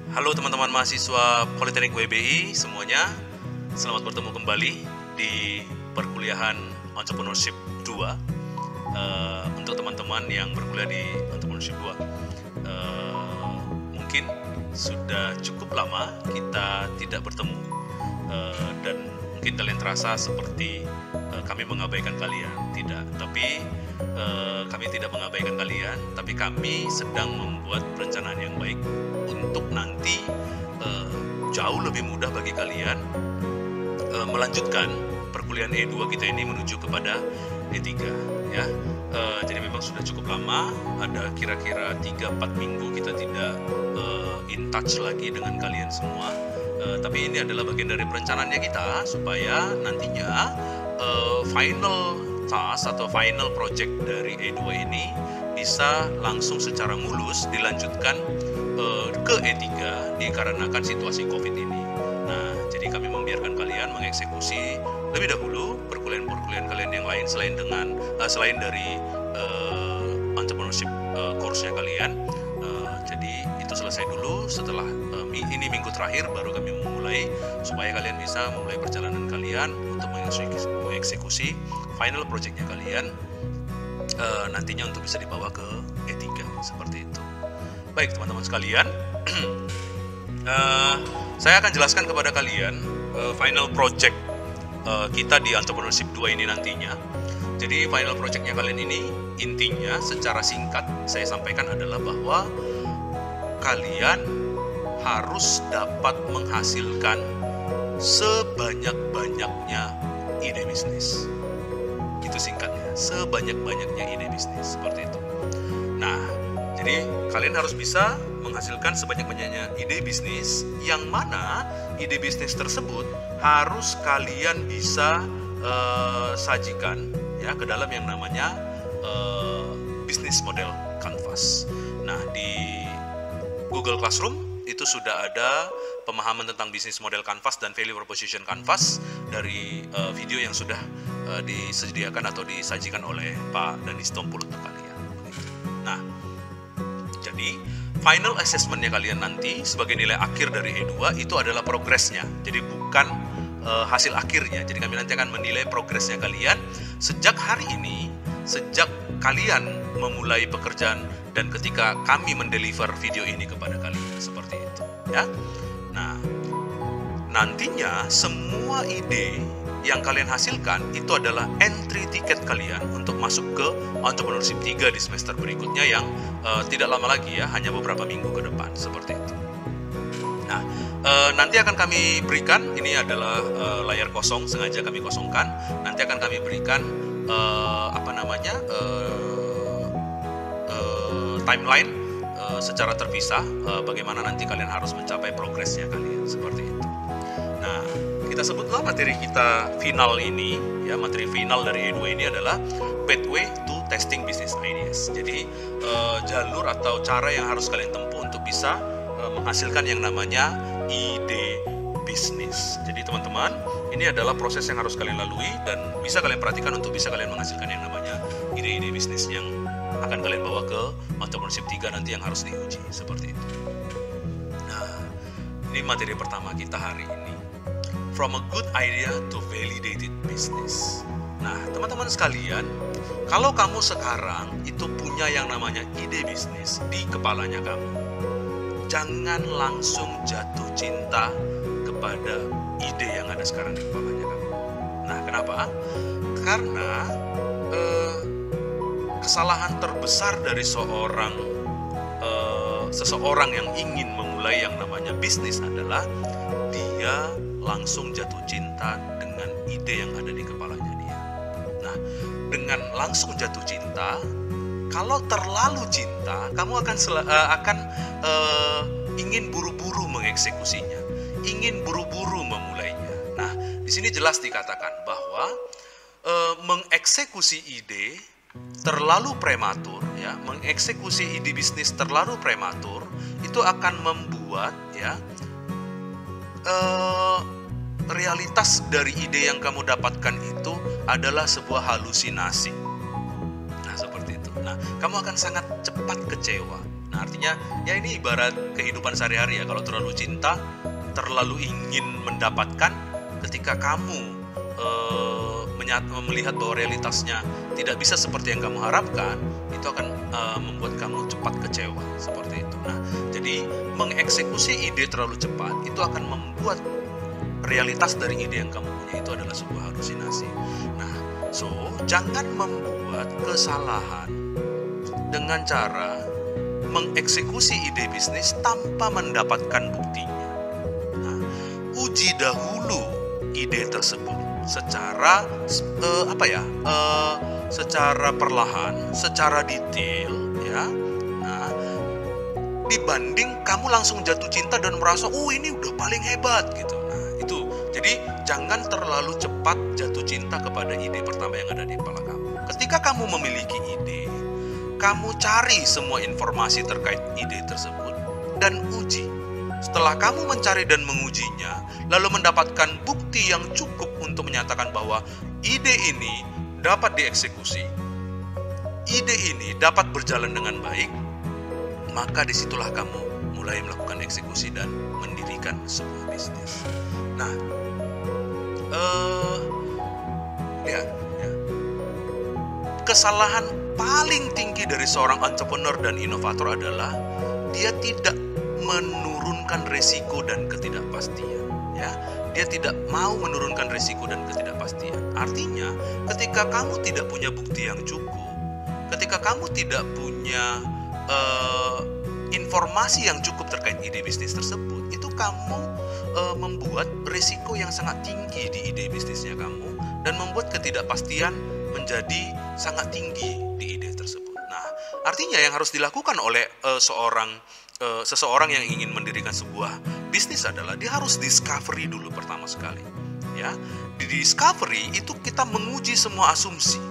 Halo teman-teman mahasiswa Politeknik WBI semuanya, selamat bertemu kembali di perkuliahan Entrepreneurship 2. Untuk teman-teman yang berkuliah di Entrepreneurship 2, mungkin sudah cukup lama kita tidak bertemu, dan mungkin kalian terasa seperti kami mengabaikan kalian. Tidak, tapi kami tidak mengabaikan kalian, tapi kami sedang membuat perencanaan yang baik untuk nanti jauh lebih mudah bagi kalian melanjutkan perkuliahan E2 kita ini menuju kepada E3 ya. Jadi memang sudah cukup lama, ada kira-kira 3-4 minggu kita tidak in touch lagi dengan kalian semua. Tapi ini adalah bagian dari perencanaannya kita supaya nantinya final task atau final project dari E2 ini bisa langsung secara mulus dilanjutkan ke E3 dikarenakan situasi COVID ini. Nah, jadi kami membiarkan kalian mengeksekusi lebih dahulu perkuliahan-perkuliahan kalian yang lain selain dari entrepreneurship course-nya kalian. Jadi itu selesai dulu. Setelah ini minggu terakhir baru kami memulai supaya kalian bisa memulai perjalanan kalian untuk mengeksekusi final project-nya kalian nantinya untuk bisa dibawa ke E3 seperti itu. Baik teman-teman sekalian, saya akan jelaskan kepada kalian final project kita di Entrepreneurship 2 ini nantinya. Jadi final project-nya kalian ini intinya secara singkat saya sampaikan adalah bahwa kalian harus dapat menghasilkan sebanyak-banyaknya ide bisnis. Itu singkatnya, sebanyak-banyaknya ide bisnis seperti itu. Nah, jadi kalian harus bisa menghasilkan sebanyak-banyaknya ide bisnis, yang mana ide bisnis tersebut harus kalian bisa sajikan ya ke dalam yang namanya business model canvas. Nah, di Google Classroom itu sudah ada pemahaman tentang business model canvas dan value proposition canvas dari video yang sudah disediakan atau disajikan oleh Pak Danis Tompul untuk kalian. Nah, jadi final assessment-nya kalian nanti sebagai nilai akhir dari E2 itu adalah progresnya. Jadi bukan hasil akhirnya. Jadi kami nanti akan menilai progresnya kalian sejak hari ini, sejak kalian memulai pekerjaan dan ketika kami mendeliver video ini kepada kalian seperti itu, ya. Nah, nantinya semua ide yang kalian hasilkan itu adalah entry ticket kalian untuk masuk ke Entrepreneurship 3 di semester berikutnya yang tidak lama lagi ya, hanya beberapa minggu ke depan seperti itu. Nah, nanti akan kami berikan, ini adalah layar kosong, sengaja kami kosongkan. Nanti akan kami berikan timeline secara terpisah bagaimana nanti kalian harus mencapai progresnya kalian seperti itu. Nah, kita sebutlah materi kita final ini ya, materi final dari E2 ini adalah pathway to testing business ideas. Jadi jalur atau cara yang harus kalian tempuh untuk bisa menghasilkan yang namanya ide bisnis. Jadi teman-teman, ini adalah proses yang harus kalian lalui dan bisa kalian perhatikan untuk bisa kalian menghasilkan yang namanya ide-ide bisnis yang akan kalian bawa ke Entrepreneurship 3 nanti yang harus diuji seperti itu. Nah, ini materi pertama kita hari ini. From a good idea to validated business. Nah, teman-teman sekalian, kalau kamu sekarang itu punya yang namanya ide bisnis di kepalanya kamu, jangan langsung jatuh cinta kepada ide yang ada sekarang di kepalanya kamu. Nah, kenapa? Karena kesalahan terbesar dari seseorang yang ingin memulai yang namanya bisnis adalah dia langsung jatuh cinta dengan ide yang ada di kepalanya dia. Nah, dengan langsung jatuh cinta, kalau terlalu cinta, kamu akan ingin buru-buru mengeksekusinya, ingin buru-buru memulainya. Nah, di sini jelas dikatakan bahwa mengeksekusi ide terlalu prematur, ya, mengeksekusi ide bisnis terlalu prematur itu akan membuat ya realitas dari ide yang kamu dapatkan itu adalah sebuah halusinasi. Nah, seperti itu. Nah, kamu akan sangat cepat kecewa Nah, artinya ya ini ibarat kehidupan sehari-hari ya. Kalau terlalu cinta, terlalu ingin mendapatkan, ketika kamu melihat bahwa realitasnya tidak bisa seperti yang kamu harapkan, itu akan membuat kamu cepat kecewa seperti itu. Nah, jadi mengeksekusi ide terlalu cepat itu akan membuat realitas dari ide yang kamu punya itu adalah sebuah halusinasi. Nah, jangan membuat kesalahan dengan cara mengeksekusi ide bisnis tanpa mendapatkan buktinya. Nah, uji dahulu ide tersebut secara secara perlahan, secara detail, ya. Nah, dibanding kamu langsung jatuh cinta dan merasa, ini udah paling hebat gitu. Nah, itu. Jadi jangan terlalu cepat jatuh cinta kepada ide pertama yang ada di kepala kamu. Ketika kamu memiliki ide, kamu cari semua informasi terkait ide tersebut dan uji. Setelah kamu mencari dan mengujinya, lalu mendapatkan bukti yang cukup untuk menyatakan bahwa ide ini dapat dieksekusi, ide ini dapat berjalan dengan baik, maka disitulah kamu mulai melakukan eksekusi dan mendirikan sebuah bisnis. Nah, lihat ya, kesalahan paling tinggi dari seorang entrepreneur dan inovator adalah dia tidak menurunkan resiko dan ketidakpastian, ya. Dia tidak mau menurunkan resiko dan ketidakpastian. Artinya, ketika kamu tidak punya bukti yang cukup, ketika kamu tidak punya informasi yang cukup terkait ide bisnis tersebut, itu kamu membuat resiko yang sangat tinggi di ide bisnisnya kamu dan membuat ketidakpastian menjadi sangat tinggi di ide tersebut. Nah, artinya yang harus dilakukan oleh seseorang yang ingin mendirikan sebuah bisnis adalah dia harus discovery dulu pertama sekali. Ya, di discovery itu kita menguji semua asumsi,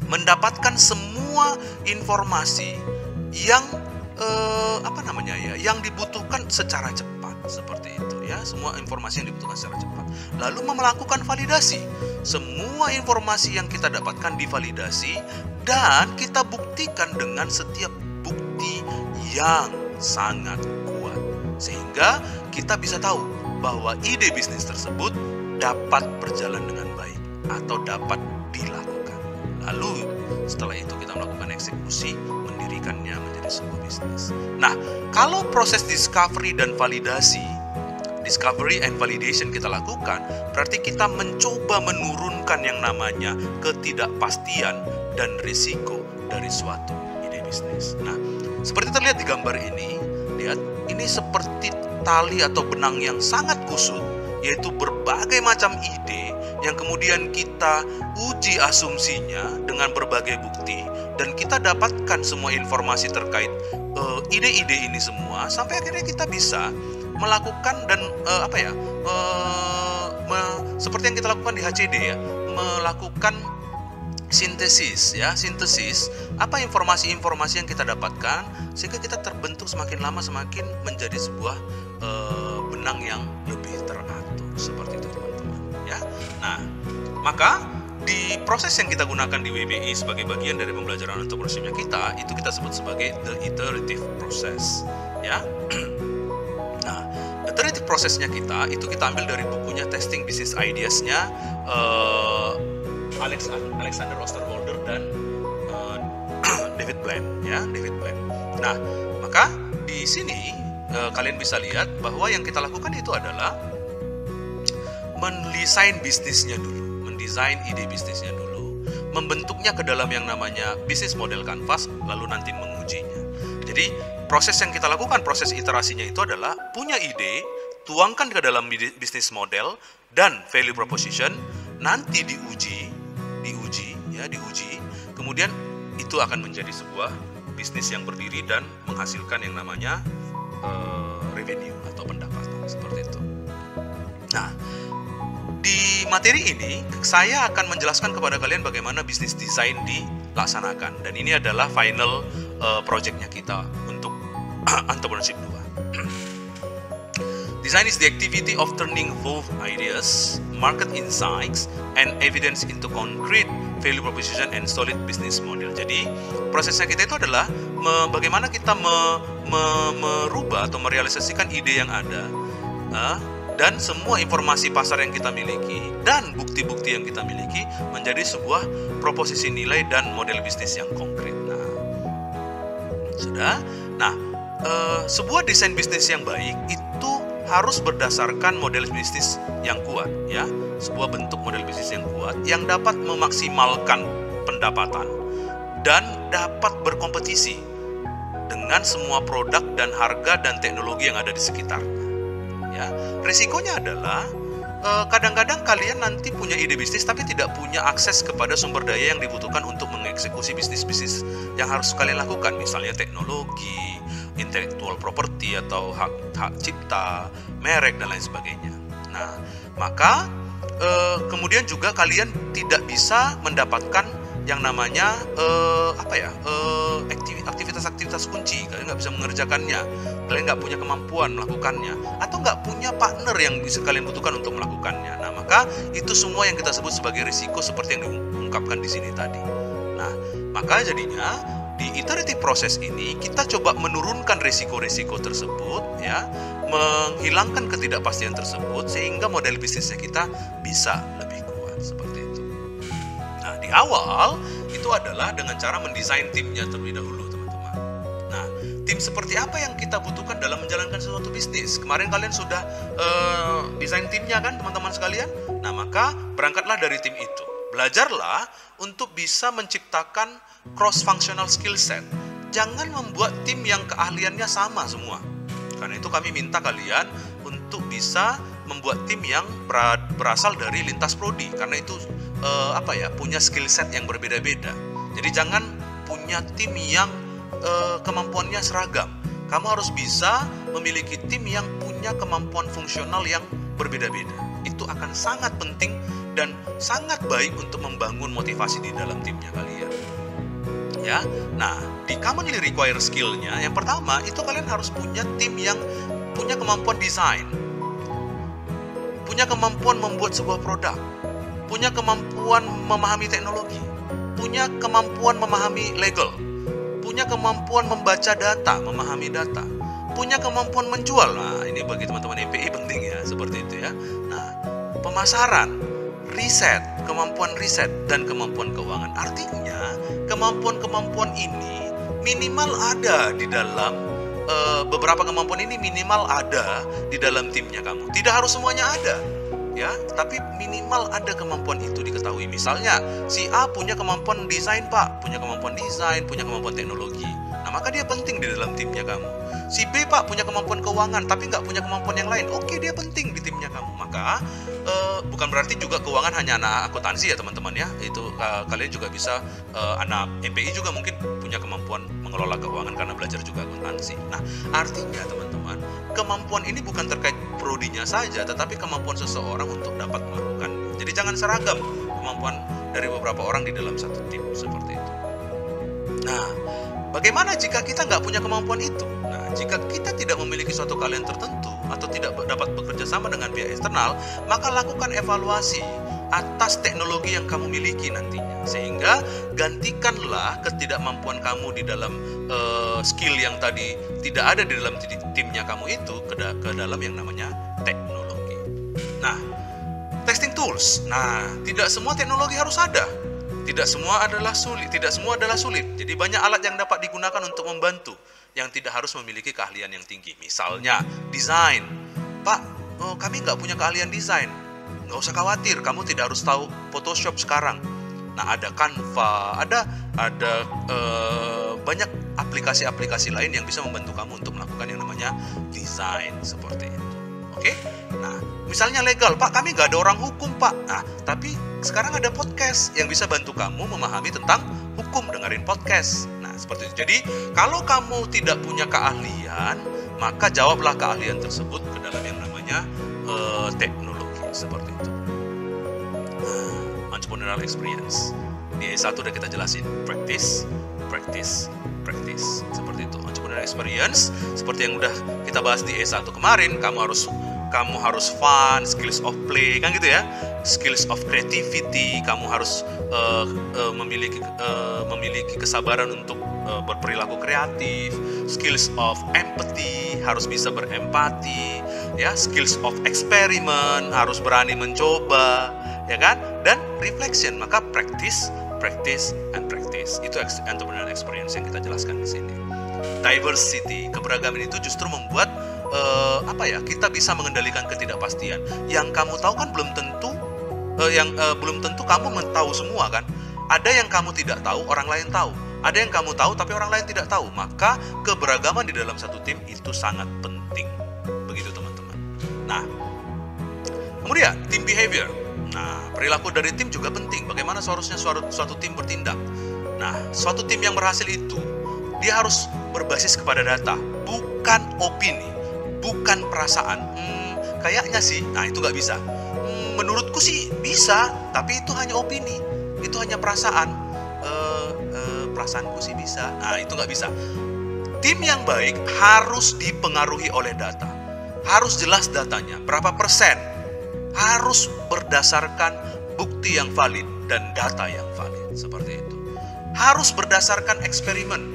mendapatkan semua informasi yang yang dibutuhkan secara cepat seperti itu ya, semua informasi yang dibutuhkan secara cepat. Lalu melakukan validasi. Semua informasi yang kita dapatkan divalidasi dan kita buktikan dengan setiap bukti yang sangat kuat sehingga kita bisa tahu bahwa ide bisnis tersebut dapat berjalan dengan baik atau dapat dilakukan. Lalu setelah itu kita melakukan eksekusi, mendirikannya menjadi sebuah bisnis. Nah, kalau proses discovery dan validasi, discovery and validation kita lakukan, berarti kita mencoba menurunkan yang namanya ketidakpastian dan risiko dari suatu ide bisnis. Nah, seperti terlihat di gambar ini, lihat, ini seperti tali atau benang yang sangat kusut, yaitu berbagai macam ide yang kemudian kita uji asumsinya dengan berbagai bukti dan kita dapatkan semua informasi terkait ide-ide ini semua sampai akhirnya kita bisa melakukan dan seperti yang kita lakukan di HCD ya, melakukan sintesis apa informasi-informasi yang kita dapatkan sehingga kita terbentuk semakin lama semakin menjadi sebuah benang yang lebih teratur seperti itu teman-teman ya. Nah, maka di proses yang kita gunakan di WBI sebagai bagian dari pembelajaran entrepreneurship kita itu kita sebut sebagai the iterative process ya. Nah, iterative prosesnya kita ambil dari bukunya Testing Business Ideas-nya Alexander Osterwalder dan David Bland ya, David Bland. Nah, maka di sini kalian bisa lihat bahwa yang kita lakukan itu adalah mendesain bisnisnya dulu, mendesain ide bisnisnya dulu, membentuknya ke dalam yang namanya bisnis model canvas, lalu nanti mengujinya. Jadi proses yang kita lakukan, proses iterasinya itu adalah punya ide, tuangkan ke dalam bisnis model dan value proposition, nanti diuji, kemudian itu akan menjadi sebuah bisnis yang berdiri dan menghasilkan yang namanya revenue atau pendapatan seperti itu. Nah, di materi ini saya akan menjelaskan kepada kalian bagaimana bisnis design dilaksanakan dan ini adalah final projectnya kita untuk Entrepreneurship 2. Design is the activity of turning both ideas, market insights, and evidence into concrete value proposition and solid business model. Jadi prosesnya kita itu adalah bagaimana kita merubah atau merealisasikan ide yang ada, dan semua informasi pasar yang kita miliki dan bukti-bukti yang kita miliki menjadi sebuah proposisi nilai dan model bisnis yang konkret. Sebuah desain bisnis yang baik itu harus berdasarkan model bisnis yang kuat, ya. Sebuah bentuk model bisnis yang kuat yang dapat memaksimalkan pendapatan dan dapat berkompetisi dengan semua produk dan harga dan teknologi yang ada di sekitarnya. Ya, risikonya adalah kadang-kadang kalian nanti punya ide bisnis tapi tidak punya akses kepada sumber daya yang dibutuhkan untuk mengeksekusi bisnis-bisnis yang harus kalian lakukan, misalnya teknologi, intellectual property atau hak cipta, merek dan lain sebagainya. Nah, maka kemudian juga kalian tidak bisa mendapatkan yang namanya aktivitas-aktivitas kunci. Kalian nggak bisa mengerjakannya, kalian nggak punya kemampuan melakukannya, atau nggak punya partner yang bisa kalian butuhkan untuk melakukannya. Nah, maka itu semua yang kita sebut sebagai risiko seperti yang diungkapkan di sini tadi. Nah, maka jadinya di iterative proses ini kita coba menurunkan risiko-risiko tersebut, ya, menghilangkan ketidakpastian tersebut sehingga model bisnisnya kita bisa lebih kuat seperti itu. Nah, di awal itu adalah dengan cara mendesain timnya terlebih dahulu, teman-teman. Nah, tim seperti apa yang kita butuhkan dalam menjalankan suatu bisnis? Kemarin kalian sudah desain timnya kan, teman-teman sekalian? Nah, maka berangkatlah dari tim itu. Belajarlah untuk bisa menciptakan cross-functional skill set. Jangan membuat tim yang keahliannya sama semua. Karena itu kami minta kalian untuk bisa membuat tim yang berasal dari lintas prodi. Karena itu punya skill set yang berbeda-beda. Jadi jangan punya tim yang kemampuannya seragam. Kamu harus bisa memiliki tim yang punya kemampuan fungsional yang berbeda-beda. Itu akan sangat penting dan sangat baik untuk membangun motivasi di dalam timnya kalian. Ya, nah di commonly required skill-nya yang pertama itu kalian harus punya tim yang punya kemampuan desain, punya kemampuan membuat sebuah produk, punya kemampuan memahami teknologi, punya kemampuan memahami legal, punya kemampuan membaca data, memahami data, punya kemampuan menjual. Nah, ini bagi teman-teman MPI penting ya, seperti itu ya. Nah, pemasaran, riset, kemampuan riset, dan kemampuan keuangan. Artinya, kemampuan-kemampuan ini minimal ada di dalam beberapa kemampuan ini minimal ada di dalam timnya kamu. Tidak harus semuanya ada, ya, tapi minimal ada kemampuan itu diketahui. Misalnya, si A punya kemampuan desain, Pak, punya kemampuan desain, punya kemampuan teknologi. Nah, maka dia penting di dalam timnya kamu. Si B, Pak, punya kemampuan keuangan, tapi nggak punya kemampuan yang lain. Oke, dia penting di timnya kamu. Maka, bukan berarti juga keuangan hanya anak akuntansi ya, teman-teman ya. Itu kalian juga bisa, anak MPI juga mungkin punya kemampuan mengelola keuangan karena belajar juga akuntansi. Nah, artinya teman-teman, kemampuan ini bukan terkait prodinya saja, tetapi kemampuan seseorang untuk dapat melakukan. Jadi jangan seragam kemampuan dari beberapa orang di dalam satu tim, seperti itu. Nah, bagaimana jika kita nggak punya kemampuan itu? Nah, jika kita tidak memiliki suatu keahlian tertentu atau tidak dapat bekerja sama dengan pihak eksternal, maka lakukan evaluasi atas teknologi yang kamu miliki nantinya. Sehingga gantikanlah ketidakmampuan kamu di dalam skill yang tadi tidak ada di dalam timnya kamu itu ke dalam yang namanya teknologi. Nah, testing tools. Nah, tidak semua teknologi harus ada. Tidak semua adalah sulit. Jadi banyak alat yang dapat digunakan untuk membantu yang tidak harus memiliki keahlian yang tinggi. Misalnya desain. Pak, kami nggak punya keahlian desain. Nggak usah khawatir, kamu tidak harus tahu Photoshop sekarang. Nah, ada Canva, ada banyak aplikasi-aplikasi lain yang bisa membantu kamu untuk melakukan yang namanya desain seperti itu. Oke? Nah, misalnya legal, Pak, kami nggak ada orang hukum, Pak. Nah, tapi sekarang ada podcast yang bisa bantu kamu memahami tentang hukum, dengerin podcast. Nah, seperti itu. Jadi, kalau kamu tidak punya keahlian, maka jawablah keahlian tersebut ke dalam yang namanya teknologi, seperti itu. Entrepreneurial experience. Di E1 udah kita jelasin, practice, seperti itu. Entrepreneurial experience, seperti yang udah kita bahas di E1 kemarin, kamu harus kamu harus fun, skills of play, kan gitu ya, skills of creativity, kamu harus memiliki kesabaran untuk berperilaku kreatif, skills of empathy, harus bisa berempati, ya, skills of experiment, harus berani mencoba, ya kan, dan reflection. Maka practice, and practice. Itu entrepreneurial experience yang kita jelaskan di sini. Diversity, keberagaman itu justru membuat kita bisa mengendalikan ketidakpastian. Yang kamu tahu kan belum tentu kamu tahu semua kan. Ada yang kamu tidak tahu, orang lain tahu. Ada yang kamu tahu tapi orang lain tidak tahu. Maka keberagaman di dalam satu tim itu sangat penting. Begitu teman-teman. Nah, kemudian team behavior. Nah, perilaku dari tim juga penting. Bagaimana seharusnya suatu tim bertindak. Nah, suatu tim yang berhasil itu dia harus berbasis kepada data, bukan opini, bukan perasaan. Kayaknya sih, nah itu nggak bisa. Menurutku sih bisa, tapi itu hanya opini, itu hanya perasaan. Perasaanku sih bisa, nah itu nggak bisa. Tim yang baik harus dipengaruhi oleh data, harus jelas datanya, berapa persen, harus berdasarkan bukti yang valid dan data yang valid, seperti itu. Harus berdasarkan eksperimen,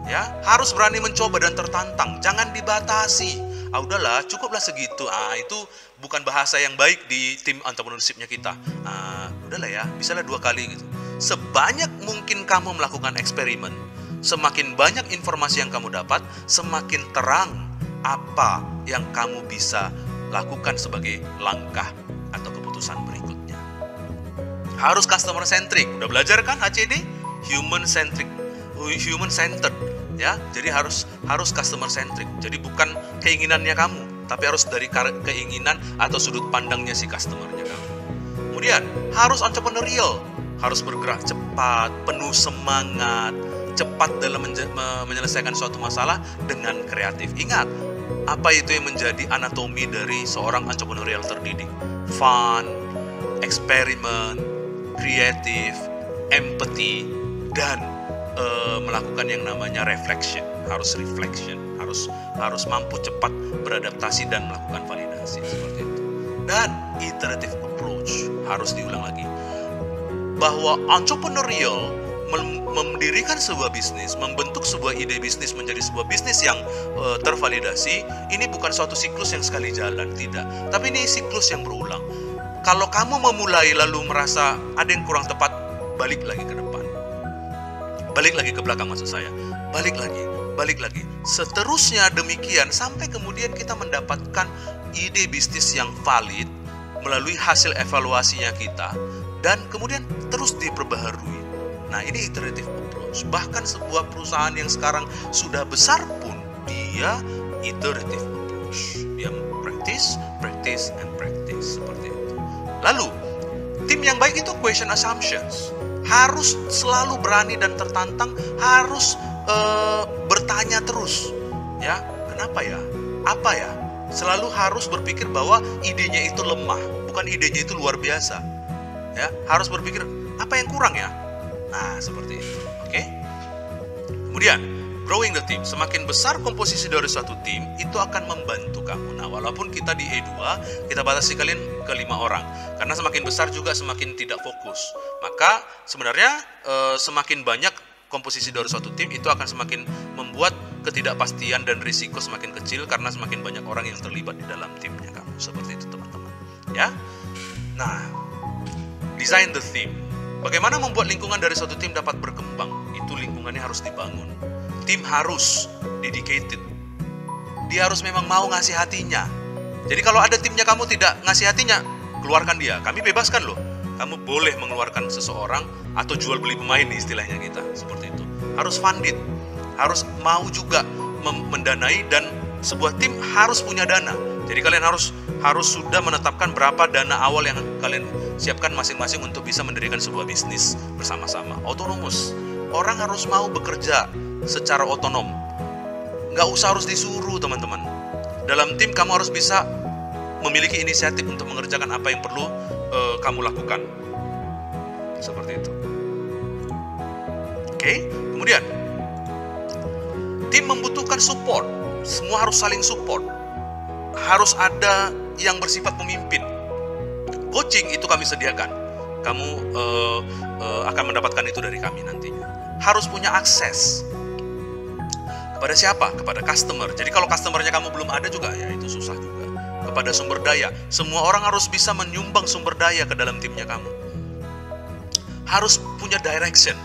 ya, harus berani mencoba dan tertantang, jangan dibatasi. Udahlah, cukuplah segitu. Itu bukan bahasa yang baik di tim entrepreneurship-nya kita. Udahlah ya, misalnya 2 kali gitu. Sebanyak mungkin kamu melakukan eksperimen, semakin banyak informasi yang kamu dapat, semakin terang apa yang kamu bisa lakukan sebagai langkah atau keputusan berikutnya. Harus customer centric. Udah belajar kan HCD? Human centered. Ya, jadi harus customer centric. Jadi bukan keinginannya kamu, tapi harus dari keinginan atau sudut pandangnya si customernya kamu. Kemudian harus entrepreneurial, harus bergerak cepat, penuh semangat, cepat dalam menyelesaikan suatu masalah dengan kreatif. Ingat, apa itu yang menjadi anatomi dari seorang entrepreneurial terdidik? Fun, eksperimen, kreatif, empathy, dan melakukan yang namanya reflection. Harus mampu cepat beradaptasi dan melakukan validasi, seperti itu. Dan iterative approach, harus diulang lagi bahwa entrepreneurial mendirikan sebuah bisnis, membentuk sebuah ide bisnis menjadi sebuah bisnis yang tervalidasi. Ini bukan suatu siklus yang sekali jalan, tidak, tapi ini siklus yang berulang. Kalau kamu memulai lalu merasa ada yang kurang tepat, balik lagi ke depan, balik lagi ke belakang, maksud saya, balik lagi, seterusnya demikian sampai kemudian kita mendapatkan ide bisnis yang valid melalui hasil evaluasinya kita, dan kemudian terus diperbaharui. Nah, ini iterative approach. Bahkan sebuah perusahaan yang sekarang sudah besar pun dia iterative approach. Dia practice, and practice, seperti itu. Lalu, tim yang baik itu question assumptions. Harus selalu berani dan tertantang, harus bertanya terus. Ya, kenapa ya? Apa ya? Selalu harus berpikir bahwa idenya itu lemah, bukan idenya itu luar biasa. Ya, harus berpikir apa yang kurang ya. Nah, seperti itu. Oke. Kemudian growing the team. Semakin besar komposisi dari suatu tim, itu akan membantu kamu. Nah, walaupun kita di E2, kita batasi kalian ke 5 orang. Karena semakin besar juga semakin tidak fokus. Maka sebenarnya semakin banyak komposisi dari suatu tim, itu akan semakin membuat ketidakpastian dan risiko semakin kecil karena semakin banyak orang yang terlibat di dalam timnya kamu. Seperti itu, teman-teman. Ya. Nah, design the team. Bagaimana membuat lingkungan dari suatu tim dapat berkembang? Itu lingkungannya harus dibangun. Tim harus dedicated. Dia harus memang mau ngasih hatinya. Jadi kalau ada timnya kamu tidak ngasih hatinya, keluarkan dia. Kami bebaskan loh. Kamu boleh mengeluarkan seseorang atau jual beli pemain, istilahnya kita. Seperti itu. Harus funded. Harus mau juga mendanai, dan sebuah tim harus punya dana. Jadi kalian harus sudah menetapkan berapa dana awal yang kalian siapkan masing-masing untuk bisa mendirikan sebuah bisnis bersama-sama. Autonomous. Orang harus mau bekerja secara otonom. Nggak usah harus disuruh, teman-teman. Dalam tim kamu harus bisa memiliki inisiatif untuk mengerjakan apa yang perlu kamu lakukan. Seperti itu. Oke. Kemudian tim membutuhkan support. Semua harus saling support. harus ada yang bersifat pemimpin. Coaching itu kami sediakan. Kamu akan mendapatkan itu dari kami nantinya. Harus punya akses. Kepada siapa? Kepada customer. Jadi kalau customernya kamu belum ada juga, ya itu susah juga. Kepada sumber daya. Semua orang harus bisa menyumbang sumber daya ke dalam timnya kamu. Harus punya direction.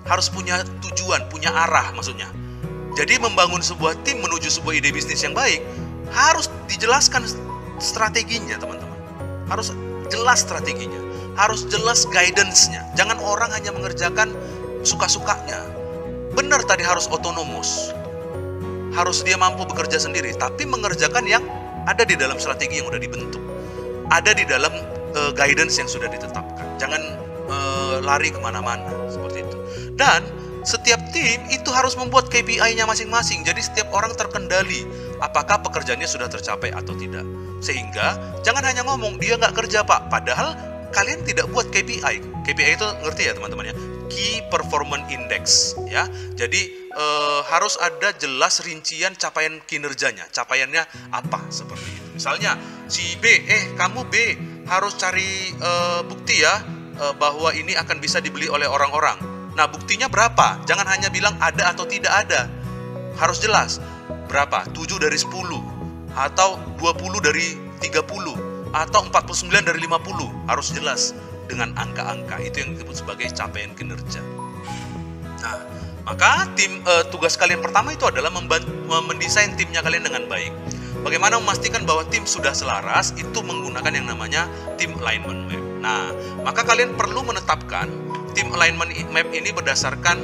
Harus punya tujuan, punya arah maksudnya. Jadi membangun sebuah tim menuju sebuah ide bisnis yang baik, harus dijelaskan strateginya, teman-teman. Harus jelas strateginya. Harus jelas guidance-nya. Jangan orang hanya mengerjakan suka-sukanya. Benar tadi harus otonomus. Harus dia mampu bekerja sendiri, tapi mengerjakan yang ada di dalam strategi yang sudah dibentuk. Ada di dalam guidance yang sudah ditetapkan. Jangan lari kemana-mana, seperti itu. Dan setiap tim itu harus membuat KPI-nya masing-masing. Jadi setiap orang terkendali apakah pekerjaannya sudah tercapai atau tidak. Sehingga jangan hanya ngomong, dia nggak kerja Pak, padahal kalian tidak buat KPI. KPI itu ngerti ya teman-teman ya? Key Performance Index ya. Jadi harus ada jelas rincian capaian kinerjanya. Capaiannya apa seperti itu. Misalnya si B, kamu B harus cari bukti ya bahwa ini akan bisa dibeli oleh orang-orang. Nah buktinya berapa? Jangan hanya bilang ada atau tidak ada. Harus jelas. Berapa? 7 dari 10 atau 20 dari 30 atau 49 dari 50. Harus jelas dengan angka-angka. Itu yang disebut sebagai capaian kinerja. Nah, maka tugas kalian pertama itu adalah mendesain timnya kalian dengan baik. Bagaimana memastikan bahwa tim sudah selaras? Itu menggunakan yang namanya Team Alignment Map. Nah, maka kalian perlu menetapkan Team Alignment Map ini berdasarkan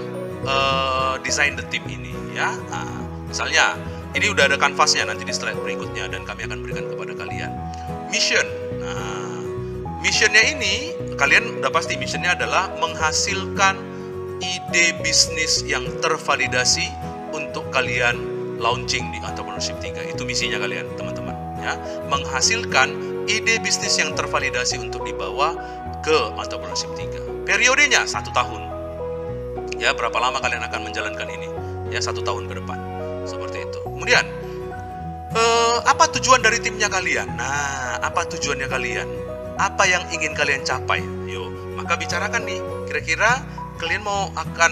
desain the team ini ya. Nah, misalnya ini udah ada kanvasnya nanti di slide berikutnya dan kami akan berikan kepada kalian. Mission. Nah, missionnya ini kalian udah pasti missionnya adalah menghasilkan ide bisnis yang tervalidasi untuk kalian launching di Entrepreneurship 3. Itu misinya kalian teman-teman ya. Menghasilkan ide bisnis yang tervalidasi untuk dibawa ke Entrepreneurship 3. Periodenya 1 tahun. Ya, berapa lama kalian akan menjalankan ini? Ya, 1 tahun ke depan. Seperti itu. Kemudian, apa tujuan dari timnya kalian? Nah, apa tujuannya kalian? Apa yang ingin kalian capai? Yuk, maka bicarakan nih. Kira-kira kalian mau akan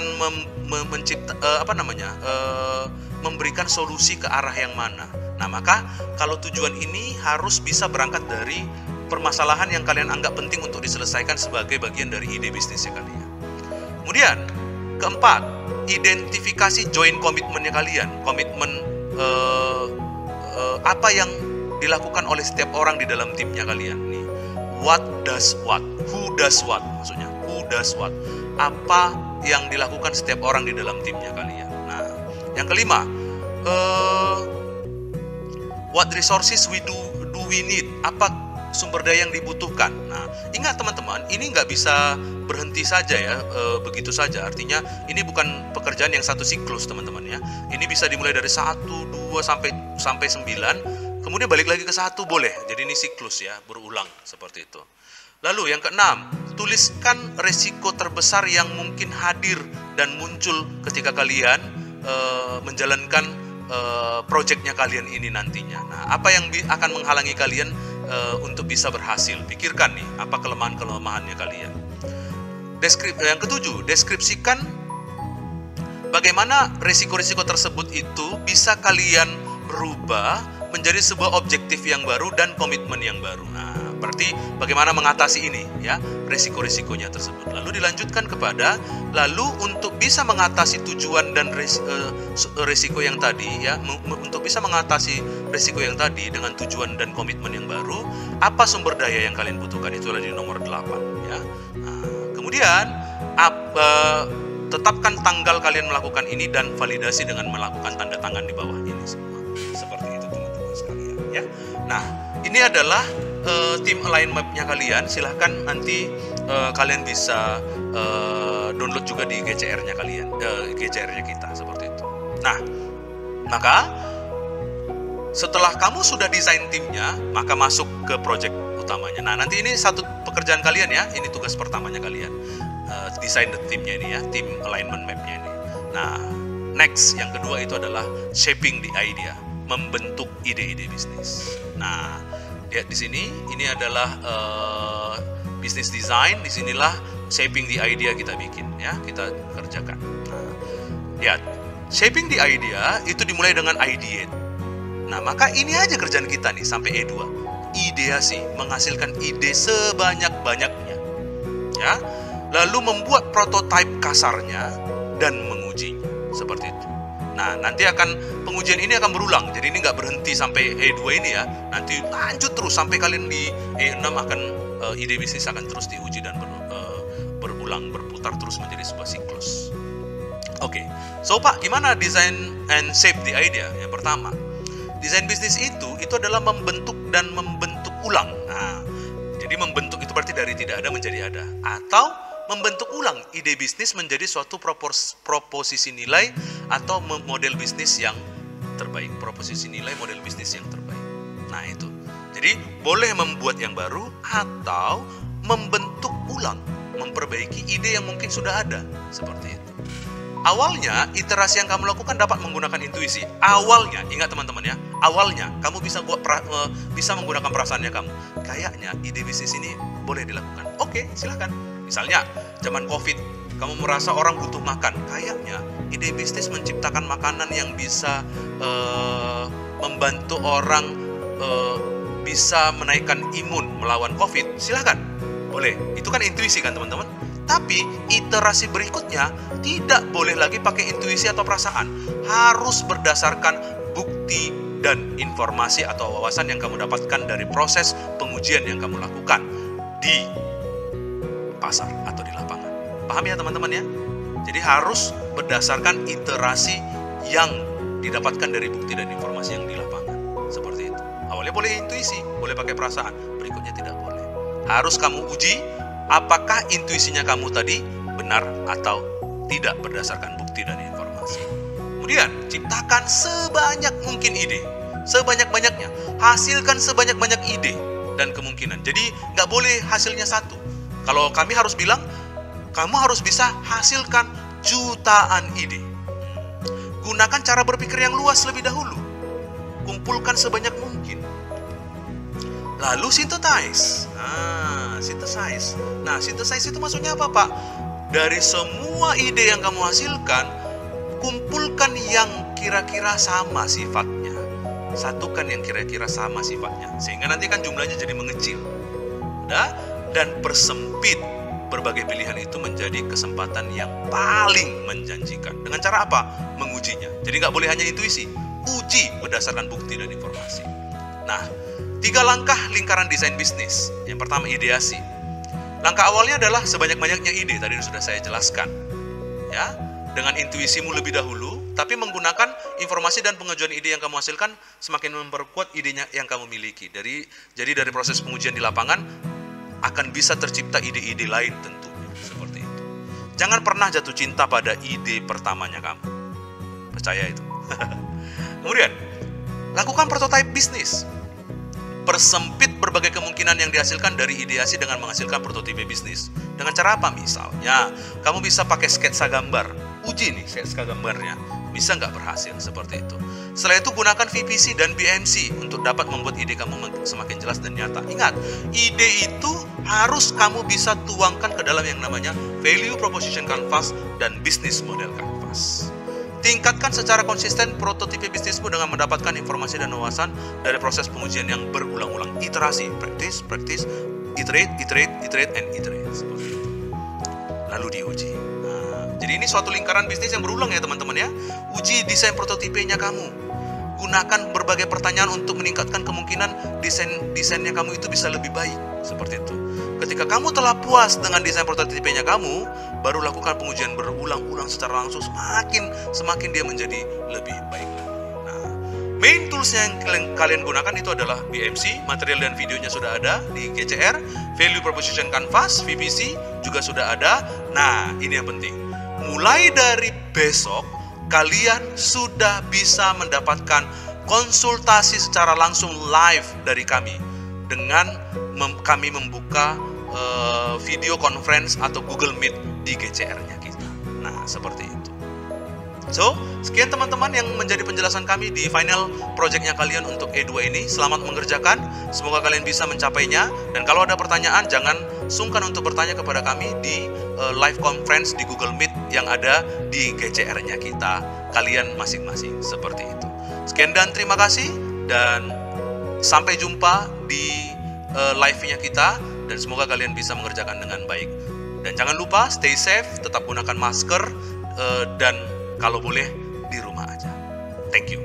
memberikan solusi ke arah yang mana? Nah, maka kalau tujuan ini harus bisa berangkat dari permasalahan yang kalian anggap penting untuk diselesaikan sebagai bagian dari ide bisnisnya kalian. Kemudian, keempat, identifikasi joint komitmennya kalian. Komitmen apa yang dilakukan oleh setiap orang di dalam timnya kalian. Nih, what does what? Who does what? Maksudnya, who does what? Apa yang dilakukan setiap orang di dalam timnya kalian. Nah, yang kelima, what resources do we need? Apa sumber daya yang dibutuhkan? Nah, ingat teman-teman, ini nggak bisa berhenti saja ya, begitu saja. Artinya ini bukan pekerjaan yang satu siklus teman-teman ya. Ini bisa dimulai dari 1, 2 sampai 9, kemudian balik lagi ke 1 boleh. Jadi ini siklus ya, berulang seperti itu. Lalu yang keenam, tuliskan resiko terbesar yang mungkin hadir dan muncul ketika kalian menjalankan proyeknya kalian ini nantinya. Nah, apa yang akan menghalangi kalian untuk bisa berhasil? Pikirkan nih, apa kelemahan-kelemahannya kalian. Yang ketujuh, deskripsikan bagaimana risiko-risiko tersebut itu bisa kalian rubah menjadi sebuah objektif yang baru dan komitmen yang baru. Nah, berarti bagaimana mengatasi ini ya, risiko-risikonya tersebut. Lalu dilanjutkan kepada, lalu untuk bisa mengatasi tujuan dan risiko yang tadi ya, untuk bisa mengatasi risiko yang tadi dengan tujuan dan komitmen yang baru, apa sumber daya yang kalian butuhkan? Itu adalah di nomor 8 ya. Nah, kemudian tetapkan tanggal kalian melakukan ini dan validasi dengan melakukan tanda tangan di bawah ini semua. Seperti itu teman-teman sekalian ya. Nah, ini adalah tim align map-nya kalian. Silahkan nanti kalian bisa download juga di GCR-nya kalian, GCR-nya kita seperti itu. Nah, maka setelah kamu sudah desain timnya, maka masuk ke project utamanya. Nah, nanti ini satu pekerjaan kalian ya. Ini tugas pertamanya kalian, desain the timnya ini ya, tim alignment map-nya ini. Nah, next yang kedua itu adalah shaping the idea. membentuk ide-ide bisnis. Nah, lihat di sini, ini adalah business design. Disinilah shaping the idea kita bikin, ya, kita kerjakan. Nah, lihat, shaping the idea itu dimulai dengan ideate. Nah, maka ini aja kerjaan kita nih sampai E2. Ideasi, menghasilkan ide sebanyak-banyaknya, ya. Lalu membuat prototipe kasarnya dan mengujinya, seperti itu. Nah, nanti pengujian ini akan berulang. Jadi ini nggak berhenti sampai E2 ini ya. Nanti lanjut terus sampai kalian di E6 akan ide bisnis akan terus diuji dan berulang, berputar terus menjadi sebuah siklus. Oke. So Pak, gimana design and shape the idea? Yang pertama, desain bisnis itu adalah membentuk dan membentuk ulang. Nah, jadi membentuk itu berarti dari tidak ada menjadi ada, atau membentuk ulang ide bisnis menjadi suatu proposisi nilai atau model bisnis yang terbaik. Proposisi nilai model bisnis yang terbaik. Nah, itu. Jadi boleh membuat yang baru atau membentuk ulang, memperbaiki ide yang mungkin sudah ada, seperti itu. Awalnya, iterasi yang kamu lakukan dapat menggunakan intuisi. Awalnya, ingat teman-teman ya, awalnya kamu bisa bisa menggunakan perasaannya kamu. Kayaknya ide bisnis ini boleh dilakukan. Oke, silakan. Misalnya, zaman COVID, kamu merasa orang butuh makan. Kayaknya ide bisnis menciptakan makanan yang bisa membantu orang bisa menaikkan imun melawan COVID. Silakan, boleh. Itu kan intuisi kan teman-teman? Tapi iterasi berikutnya tidak boleh lagi pakai intuisi atau perasaan. Harus berdasarkan bukti dan informasi atau wawasan yang kamu dapatkan dari proses pengujian yang kamu lakukan di pasar atau di lapangan. Paham ya teman-teman ya? Jadi harus berdasarkan iterasi yang didapatkan dari bukti dan informasi yang di lapangan. Seperti itu. Awalnya boleh intuisi, boleh pakai perasaan, berikutnya tidak boleh. Harus kamu uji apakah intuisinya kamu tadi benar atau tidak berdasarkan bukti dan informasi. Kemudian, ciptakan sebanyak mungkin ide. Sebanyak-banyaknya. Hasilkan sebanyak-banyak ide dan kemungkinan. Jadi, nggak boleh hasilnya satu. Kalau kami harus bilang, kamu harus bisa hasilkan jutaan ide. Gunakan cara berpikir yang luas lebih dahulu. Kumpulkan sebanyak mungkin. Lalu synthesize. Synthesize. Nah, synthesize itu maksudnya apa, Pak? Dari semua ide yang kamu hasilkan, kumpulkan yang kira-kira sama sifatnya. Satukan yang kira-kira sama sifatnya. Sehingga nanti kan jumlahnya jadi mengecil. Udah? Dan persempit berbagai pilihan itu menjadi kesempatan yang paling menjanjikan. Dengan cara apa? Mengujinya. Jadi nggak boleh hanya intuisi. Uji berdasarkan bukti dan informasi. Nah, 3 langkah lingkaran desain bisnis. Yang pertama, ideasi. Langkah awalnya adalah sebanyak-banyaknya ide. Tadi sudah saya jelaskan. Ya, dengan intuisimu lebih dahulu, tapi menggunakan informasi dan pengajuan ide yang kamu hasilkan semakin memperkuat idenya yang kamu miliki. Jadi dari proses pengujian di lapangan akan bisa tercipta ide-ide lain tentunya. Seperti itu. Jangan pernah jatuh cinta pada ide pertamanya kamu. Percaya itu. Kemudian, lakukan prototipe bisnis. Persempit berbagai kemungkinan yang dihasilkan dari ideasi dengan menghasilkan prototipe bisnis. Dengan cara apa? Misalnya, kamu bisa pakai sketsa gambar. Uji nih sketsa gambarnya. Bisa nggak berhasil? Seperti itu. Setelah itu, gunakan VPC dan BMC untuk dapat membuat ide kamu semakin jelas dan nyata. Ingat, ide itu harus kamu bisa tuangkan ke dalam yang namanya Value Proposition Canvas dan Business Model Canvas. Tingkatkan secara konsisten prototipe bisnismu dengan mendapatkan informasi dan wawasan dari proses pengujian yang berulang-ulang. Iterasi, practice, iterate, and iterate. Seperti itu. Lalu diuji. Nah, jadi ini suatu lingkaran bisnis yang berulang ya teman-teman ya. Uji desain prototipenya kamu. Gunakan berbagai pertanyaan untuk meningkatkan kemungkinan desainnya kamu itu bisa lebih baik. Seperti itu. Ketika kamu telah puas dengan desain prototipenya kamu, baru lakukan pengujian berulang-ulang secara langsung, semakin dia menjadi lebih baik. Nah, main toolsnya yang kalian gunakan itu adalah BMC, material dan videonya sudah ada di GCR, Value Proposition Canvas, VPC juga sudah ada. Nah, ini yang penting. Mulai dari besok, kalian sudah bisa mendapatkan konsultasi secara langsung live dari kami dengan kami membuka video conference atau Google Meet di GCR-nya kita. Nah, seperti itu. So, sekian teman-teman yang menjadi penjelasan kami di final projectnya kalian untuk E2 ini. Selamat mengerjakan, semoga kalian bisa mencapainya. Dan kalau ada pertanyaan, jangan sungkan untuk bertanya kepada kami di live conference di Google Meet yang ada di GCR-nya kita, kalian masing-masing, seperti itu. Sekian dan terima kasih, dan sampai jumpa di live-nya kita, dan semoga kalian bisa mengerjakan dengan baik. Dan jangan lupa stay safe, tetap gunakan masker, dan kalau boleh di rumah aja. Thank you.